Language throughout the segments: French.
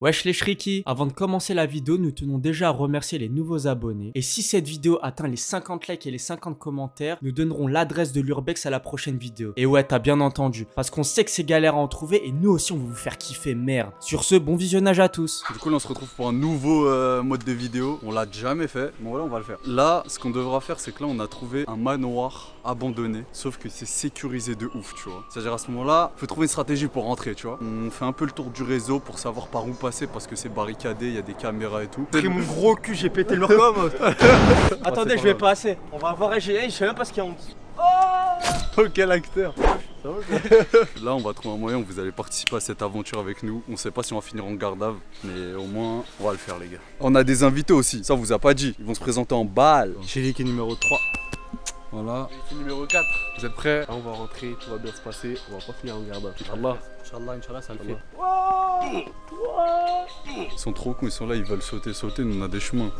Wesh les shriki, avant de commencer la vidéo, nous tenons déjà à remercier les nouveaux abonnés. Et si cette vidéo atteint les 50 likes et les 50 commentaires, nous donnerons l'adresse de l'Urbex à la prochaine vidéo. Et ouais, t'as bien entendu, parce qu'on sait que c'est galère à en trouver et nous aussi on va vous faire kiffer, merde. Sur ce, bon visionnage à tous. Du coup là on se retrouve pour un nouveau mode de vidéo, on l'a jamais fait, bon voilà on va le faire. Là, ce qu'on devra faire c'est que là on a trouvé un manoir abandonné, sauf que c'est sécurisé de ouf, tu vois. C'est-à-dire à ce moment-là, faut trouver une stratégie pour rentrer, tu vois. On fait un peu le tour du réseau pour savoir par où passer parce que c'est barricadé, il y a des caméras et tout. Pris mon gros cul, j'ai pété le mur comme. Attendez, je vais passer. On va voir je sais même pas ce qu'il y a en dessous. Oh quel acteur. Là on va trouver un moyen où vous allez participer à cette aventure avec nous. On sait pas si on va finir en garde à vue, mais au moins on va le faire les gars. On a des invités aussi, ça on vous a pas dit. Ils vont se présenter en balle. Chéri qui est numéro 3. Voilà. Qui est numéro 4. Vous êtes prêts? Là, on va rentrer, tout va bien se passer. On va pas finir en garde à vue. Inch'Allah. Inch'Allah, ça le fait. Ils sont trop cons, ils sont là, ils veulent sauter, nous on a des chemins.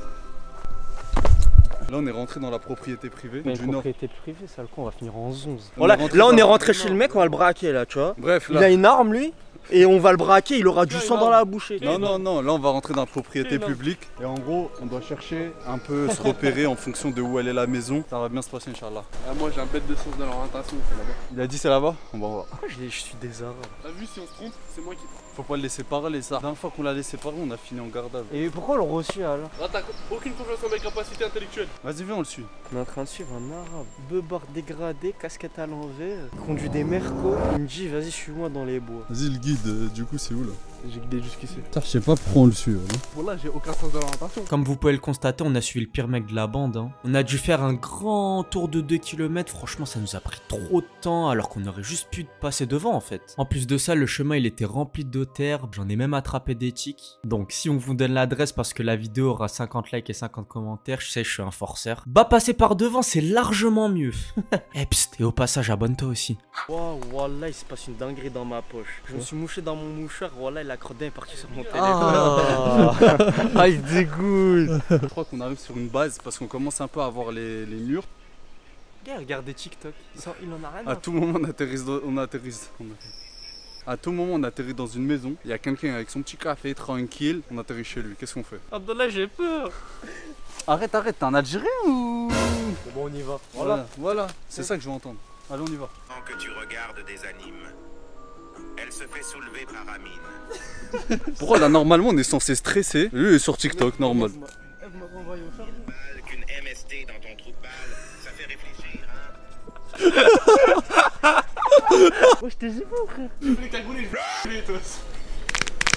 Là on est rentré dans la propriété privée Mais du une Nord. propriété privée, ça le con, on va finir en 11. Voilà, Là on est rentré chez le mec, on va le braquer là, tu vois. Bref Il a là. une arme lui, et on va le braquer, il aura du sang dans la bouche. Non, là on va rentrer dans la propriété publique. Et en gros, on doit chercher un peu se repérer en fonction de où elle est la maison. Ça va bien se passer, Inch'Allah. Ah, moi j'ai un bête de sens de l'orientation, c'est là-bas. Il a dit c'est là-bas? On va voir. Pourquoi je suis des arabes? T'as vu, si on se trompe, c'est moi qui prends. Faut pas le laisser parler ça. La dernière fois qu'on l'a laissé parler, on a fini en garde à vue. Et pourquoi on l'a reçu alors? Là, t'as aucune confiance en mes capacités intellectuelles. Vas-y, viens, on le suit. On est en train de suivre un arabe, beubard dégradé, casquette à l'envers, conduit des mercos. Il me dit vas-y suis-moi dans les bois. Vas-y, le guide, du coup, c'est où là? J'ai guidé jusqu'ici. Putain, je sais pas pourquoi on le suit. Hein. Voilà, j'ai aucun sens de l'orientation. Comme vous pouvez le constater, on a suivi le pire mec de la bande. Hein. On a dû faire un grand tour de 2 km, franchement ça nous a pris trop de temps alors qu'on aurait juste pu passer devant en fait. En plus de ça, le chemin il était rempli d'eau-terre, j'en ai même attrapé des tiques. Donc si on vous donne l'adresse parce que la vidéo aura 50 likes et 50 commentaires, je sais je suis un forceur. Bah passer par devant c'est largement mieux. Eh pst, et au passage abonne-toi aussi. Waouh, wallah, il se passe une dinguerie dans ma poche. Je me suis mouché dans mon mouchoir, wallah, la cordée est partie sur mon téléphone. Ah, il dégoûte. Je crois qu'on arrive sur une base parce qu'on commence un peu à voir les murs. Gars, regardez TikTok. Il en a rien À tout moment, À tout moment, on atterrit dans une maison. Il y a quelqu'un avec son petit café, tranquille. On atterrit chez lui. Qu'est-ce qu'on fait? Abdallah, j'ai peur. Arrête, t'es un Algérien ou? C'est bon, on y va. Voilà. C'est ça que je veux entendre. Allez, on y va. Que tu regardes des animes. Elle se fait soulever par Amine. Pourquoi là, normalement, on est censé stresser? Lui, il est sur TikTok, normal. Qu'une MST dans ton trou de balle, ça fait réfléchir, hein. Oh, je t'ai dit pas, frère. Les cagoulés, je vais tous.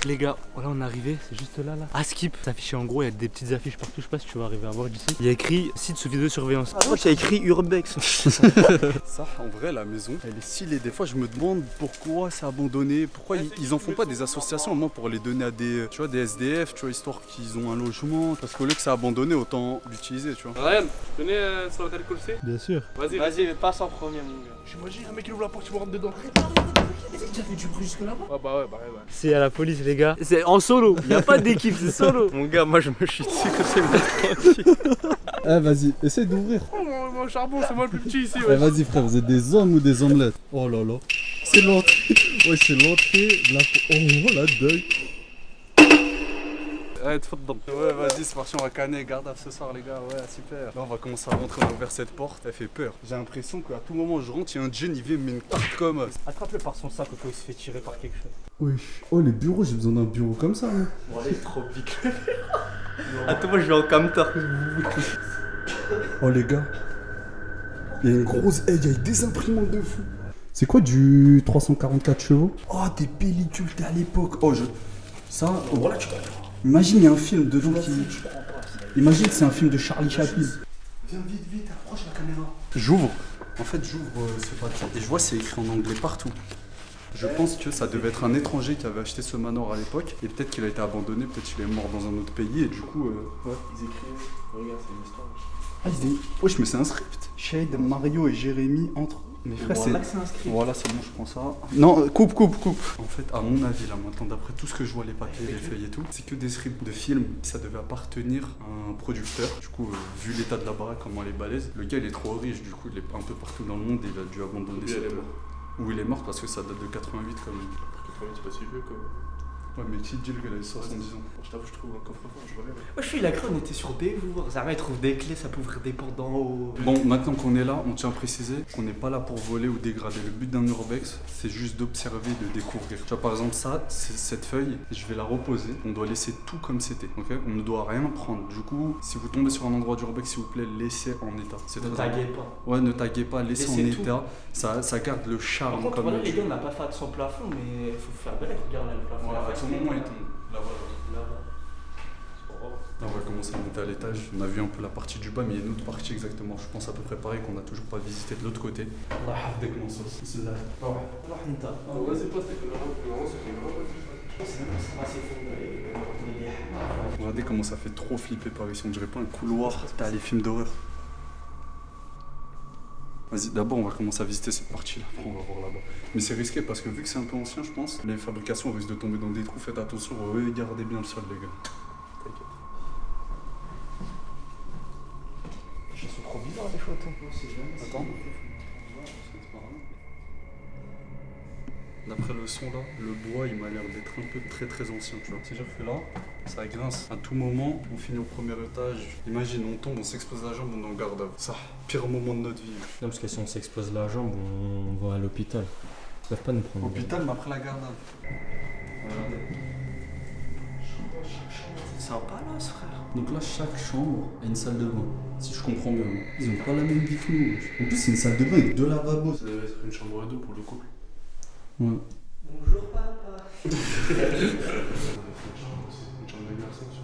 Les gars, voilà, on est arrivé, c'est juste là. À Skip, c'est affiché en gros, il y a des petites affiches partout, je sais pas si tu vas arriver à voir d'ici. Il y a écrit site sous vidéosurveillance. Ah, il y a écrit Urbex. Ça, en vrai, la maison, elle est stylée. Des fois, je me demande pourquoi c'est abandonné. Pourquoi ils en font pas des associations, au moins pour les donner à des, tu vois, des SDF, tu vois, histoire qu'ils ont un logement. Parce qu'au lieu que c'est abandonné, autant l'utiliser, tu vois. Ryan, tu connais Salat al-Kursi? Bien sûr. Vas-y, passe en premier, mon gars. J'imagine un mec qui ouvre la porte, tu me rentres dedans. Tu as fait du bruit jusque là-bas? Ouais, bah ouais. C'est à la police, les gars. C'est en solo, il n'y a pas d'équipe, c'est solo. Mon gars, moi je me suis dit que c'est tranquille. Eh vas-y, essaye d'ouvrir. Oh, mon charbon, c'est moi le plus petit ici. Eh vas-y frère, vous êtes des hommes ou des omelettes? Oh là là. C'est l'entrée. Ouais, c'est l'entrée de la... Oh la deuil. Ouais, vas-y, c'est parti, on va canner, garde à ce soir les gars, ouais, super. Là, on va commencer à rentrer vers cette porte, elle fait peur. J'ai l'impression qu'à tout moment où je rentre, il y a un djinn, il vient, me met une tarte comme... Attrape-le par son sac au cas où il se fait tirer par quelque chose. Wesh. Oh les bureaux, j'ai besoin d'un bureau comme ça. Hein. Bon, allez, trop pique. Attends, moi je vais en camtar. Oh les gars. Il y a une grosse... Eh, il y a des imprimantes de fou. C'est quoi du 344 chevaux? Oh, des pellicules à l'époque. Oh, ça... Oh, voilà, tu vois. Imagine, il y a un film dedans qui... Imagine, c'est un film de Charlie Chaplin. Viens vite, approche la caméra. J'ouvre. En fait, j'ouvre ce papier et je vois c'est écrit en anglais partout. Je pense que ça devait être un étranger qui avait acheté ce manoir à l'époque et peut-être qu'il a été abandonné, peut-être qu'il est mort dans un autre pays et du coup... Ouais. Ils écrivent. Regarde, c'est une histoire. Ah, ils disent... Wesh, mais c'est un script. Shade, Mario et Jérémy entre... Mes frères, Voilà, c'est inscrit. Voilà, c'est bon, je prends ça. Non, coupe. En fait, à mon avis, là, maintenant, d'après tout ce que je vois, les papiers, les feuilles et tout, c'est que des scripts de films. Ça devait appartenir à un producteur. Du coup, vu l'état de la baraque, comment elle est balèze, le gars, il est trop riche. Du coup, il est un peu partout dans le monde et il a dû abandonner cette... Où il est mort parce que ça date de 88 quand même. 88, c'est pas si vieux, quoi. Ouais, mais qui dit le gars, il a 70 ans. Je t'avoue, je trouve un coffre-fort, je reviens. Moi, je suis la on était sur des vours. Zama, il trouve des clés, ça peut ouvrir des portes d'en haut. Bon, maintenant qu'on est là, on tient à préciser qu'on n'est pas là pour voler ou dégrader. Le but d'un urbex, c'est juste d'observer, de découvrir. Tu vois, par exemple, ça, cette feuille, je vais la reposer. On doit laisser tout comme c'était, ok? On ne doit rien prendre. Du coup, si vous tombez sur un endroit d'urbex, s'il vous plaît, laissez en état. C'est Ne très taguez important. pas. Ouais, ne taguez pas, laissez en Laissez tout. état. Ça garde le charme. Par contre, comme voilà, le les jeu. gars, on n'a pas fait son plafond, mais il faut faire belle. Regarde là, le plafond. Ouais, à ce moment, il tombe. Là, voilà. Là-bas. Là, on va commencer à monter à l'étage. On a vu un peu la partie du bas, mais il y a une autre partie exactement. Je pense à peu près pareil qu'on n'a toujours pas visité de l'autre côté. Allah hafdek mon sauce. C'est là. Vas-y, passe tes caméras. Regardez comment ça fait trop flipper par ici. On dirait pas un couloir. T'as les films d'horreur. Vas-y, d'abord on va commencer à visiter cette partie-là. Après on va voir là-bas. Mais c'est risqué parce que vu que c'est un peu ancien, je pense, les fabrications risquent de tomber dans des trous. Faites attention, regardez bien le sol, les gars. T'inquiète. Ils sont trop bizarres les photos. Attends. D'après le son là, le bois il m'a l'air d'être un peu très ancien, tu vois. C'est-à-dire que là, ça grince. À tout moment, on finit au premier étage. Imagine, on tombe, on s'expose la jambe, on est en garde à vue. Ça, pire moment de notre vie. Non, parce que si on s'expose la jambe, on va à l'hôpital. Ils peuvent pas nous prendre. Hôpital, mais après la garde à vue. Regardez. C'est un palace, frère. Donc là, chaque chambre a une salle de bain. Si je comprends bien. Ils ont pas la même vie que nous. En plus, c'est une salle de bain avec 2 lavabos. Ça devait être une chambre à deux pour le couple. Ouais. Bonjour, papa. Une chambre de garçon sur.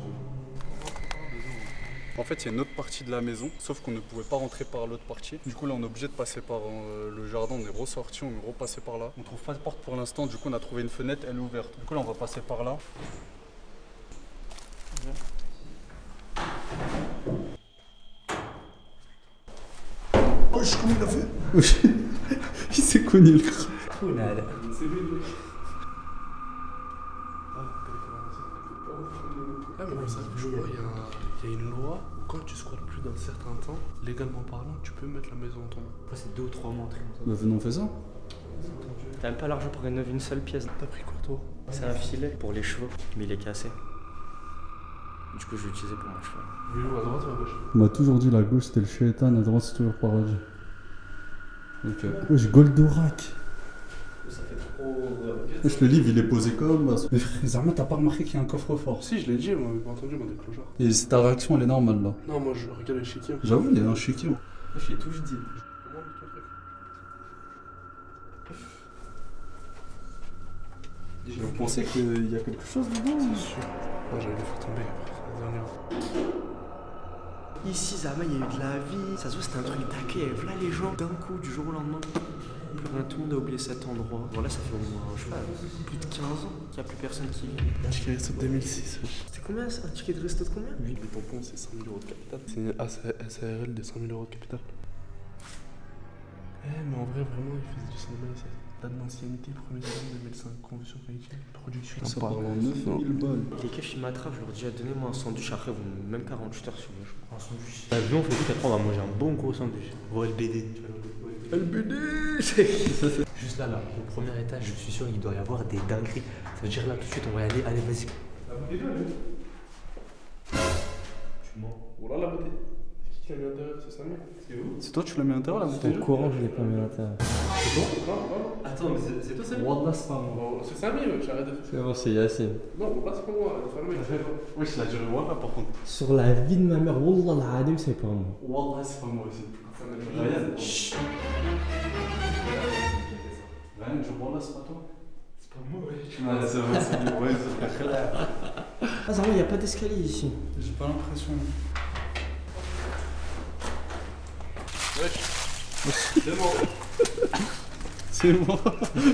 En fait, il y a une autre partie de la maison, sauf qu'on ne pouvait pas rentrer par l'autre partie. Du coup, là, on est obligé de passer par le jardin. On est ressorti, on est repassé par là. On trouve pas de porte pour l'instant. Du coup, on a trouvé une fenêtre, elle est ouverte. Du coup, là, on va passer par là. Wesh, comment il a fait? Wesh. Il s'est cogné le crâne. Ah, mais ça, je vois, il y a une loi où quand tu squattes plus d'un certain temps, légalement parlant, tu peux mettre la maison en tombe. Après, c'est 2 ou 3 mois. Bah, venons, on fait ça. T'as même pas l'argent pour rénover une seule pièce. T'as pris quoi, toi? C'est un filet pour les chevaux, mais il est cassé. Du coup, je vais l'utiliser pour mon cheval. Oui, à droite ou à gauche? On m'a toujours dit la gauche c'était le shaitan, à droite c'était toujours paradis. Ok. Wesh, Goldorak. Ça fait trop. Wesh, le livre il est posé comme. Mais frère, Zama, t'as pas remarqué qu'il y a un coffre-fort? Si, je l'ai dit, on m'avait pas entendu, on des clochards. Et ta réaction elle est normale là. Non, moi je regarde les chéquiers. J'avoue, il y a un chéquier. Je l'ai tout, je dis. Comment ton truc? Vous pensez qu'il y a quelque chose dedans? C'est sûr. Moi j'allais le faire tomber après, c'est la dernière. Ici, Zama, il y a eu de la vie. Ça se voit, c'était un truc d'accueil. Et voilà les gens, d'un coup, du jour au lendemain. Plus rien, tout le monde a oublié cet endroit. Voilà, ça fait au moins, je sais pas, plus de 15 ans qu'il n'y a plus personne qui vient. Un ticket resto de 2006. C'était combien ça? Un ticket de resto de combien? Oui, les tampons c'est 100 000 € de capital. C'est une SARL de 100 000 € de capital. Eh, mais en vrai, vraiment, ils faisaient du cinéma ici. Date d'ancienneté, 1er décembre 2005. Convention collective, production. Ça parle en 9000 balles. Les keufs, ils m'attrapent, je leur dis, donnez-moi un sandwich. Après, vous même 48 heures sur le jeu. Un sandwich. T'as vu, on fait vite, après on va manger un bon gros sandwich. Gros LBD. Juste là, au premier étage, je suis sûr qu'il doit y avoir des dingueries. Ça veut dire là, tout de suite, on va y aller. Allez, vas-y. Tu mens. Voilà la beauté. C'est qui l'a mis à l'intérieur? C'est Samy. C'est où? C'est toi, tu l'as mis à l'intérieur là? Au courant, je l'ai pas mis à l'intérieur. C'est bon? Non. Attends, mais c'est toi, Samy? Wallah, c'est pas moi. Non, c'est Samy, j'arrête de faire. C'est bon, c'est Yacine. Non, voilà, c'est pas moi. Oui, c'est la durée Wallah par contre. Sur la vie de ma mère, Wallah, l'Adim, c'est pas moi. Wallah, c'est pas moi aussi. Ryan, chut. Ryan, je Wallah, c'est pas toi? C'est pas moi, ouais. Ouais, c'est vrai, c'est lui. Ouais, c'est vrai. Ah, Zama, il n'y a pas d'escalier ici. J'ai pas l'impression. C'est bon. C'est moi.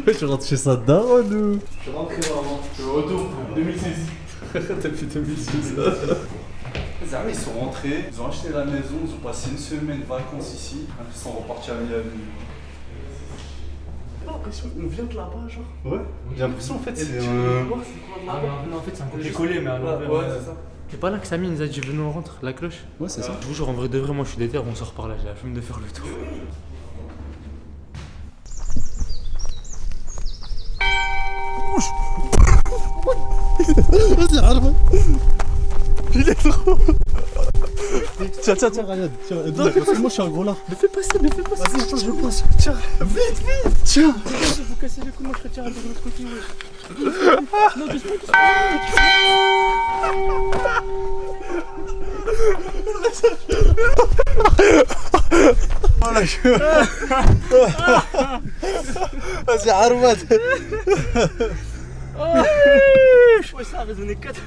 Je rentre chez sa daronne ou? Je suis rentré vraiment. Je retourne. 2006. Depuis 2006. Zama, ils sont rentrés, ils ont acheté la maison, ils ont passé une semaine de vacances ici. Après, ils sont repartis à Miami. J'ai l'impression qu'on vient de là-bas, genre. Ouais, j'ai l'impression en fait c'est Non, en fait, c'est un copier-coller, mais à l'envers. Ouais, c'est ça. C'est pas là que Samy nous a dit venez on rentre, la cloche. Ouais, c'est ça. Je vous jure, en vrai de vrai, moi je suis déter, on sort par là, j'ai la flemme de faire le tour. Vas-y, Arbat. Il est trop. Tiens, regarde. Tiens, parce que moi je suis un gros lard. Mais fais passer. Vas-y, attends, je passe. Tiens, vite. Tiens. Vous cassez le cou, moi je retire avec l'autre côté, wesh. Non, doucement. Voilà, Vas-y, Arbat. Ouais, ça a résonné 4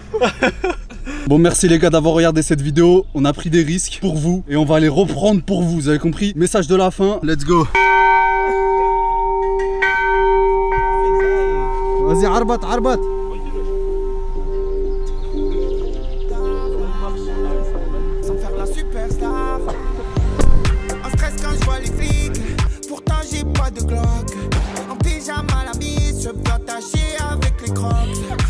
Bon, merci les gars d'avoir regardé cette vidéo. On a pris des risques pour vous et on va les reprendre pour vous. Vous avez compris? Message de la fin. Let's go. Vas-y, Arbat. Sans faire la superstar. En stress quand je vois les flics. Pourtant j'ai pas de Glock. En pyjama la mise, je peux attacher avec les crocs.